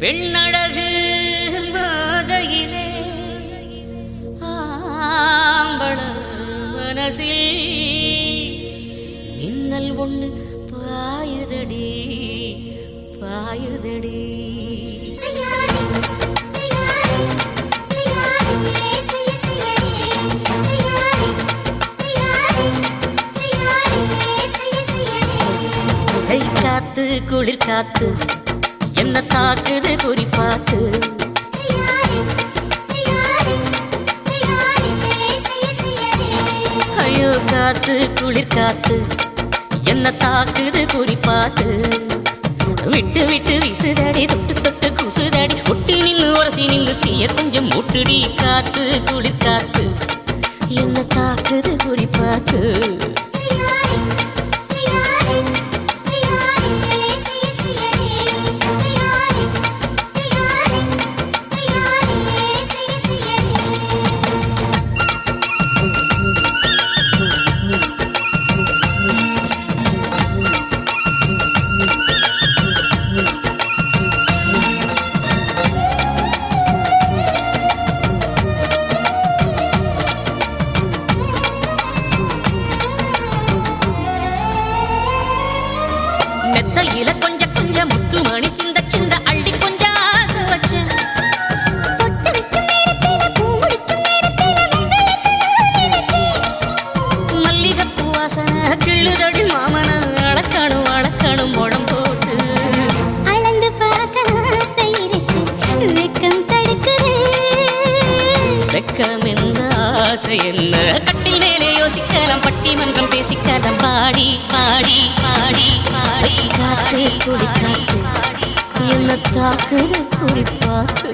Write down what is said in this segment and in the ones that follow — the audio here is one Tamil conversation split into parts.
பெண்ணழகு மாதையிலே ஆம்பள மனசில் மின்னல் ஒண்ணு பாயுதடி பாயுதடி. காத்து குளிர் காத்து என்ன தாக்குது குறி பார்த்து. ஐயோ காத்து குளிர் காத்து என்ன தாக்குது குறி பார்த்து. விட்டு விட்டு விசுதடி தொட்டு தொட்டு குசுதடி ஒட்டி நின்று உரசி நின்று தீய கொஞ்சம் மூட்டுடி. காத்து குளிர் காத்து என்ன தாக்குது குறி பார்த்து. மெத்தையில கொஞ்சம் கொஞ்சம் முத்து மணி சிந்த சிந்த அள்ளி கொஞ்சம் ஆசை வச்சேன். மல்லிகைப்பூ வாசனை கிள்ளுதடி மாமன அழக்கணும் அழக்கணும் முடம் போட்டு. அளந்து பார்க்க ஆசை இருக்கு வெக்கம் தடுக்குது. வெக்கம் என்ன ஆசை என்ன கட்டில் மேலே யோசிக்கலாம் பட்டிமன்றம் பேசிக்கலாம் பாடி பாடி பாடி பாடி. காத்து குடி காத்து என்ன தாக்குது குறி பார்த்து.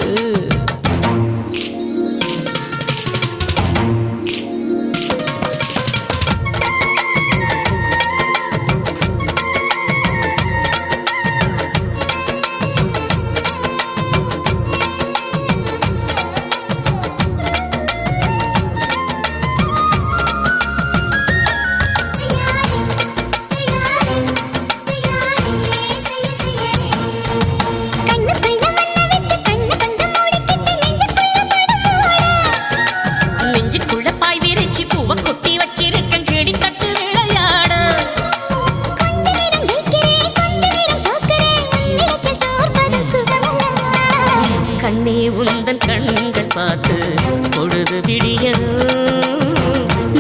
கண்ணே உந்தன் கண்கள் பார்த்து பொழுது விடியணும்.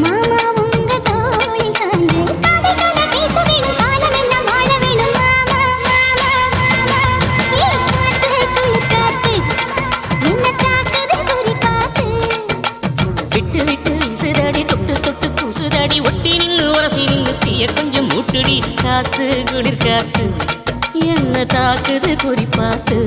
மாமா உங்க தோளில் சாய்ந்து காதை காதை பேச வேணும் காலமெல்லாம் வாழ வேணும் மாமா மாமா மாமா. காத்து குளிர் காத்து என்ன தாக்குது குறி பார்த்து. விட்டு விட்டு விசுதடி தொட்டு தொட்டு குசுதடி ஒட்டி நின்று உரசி நின்று தீய கொஞ்சம் மூட்டுடி. காத்து குளிர் காத்து என்ன தாக்குது குறி பார்த்து.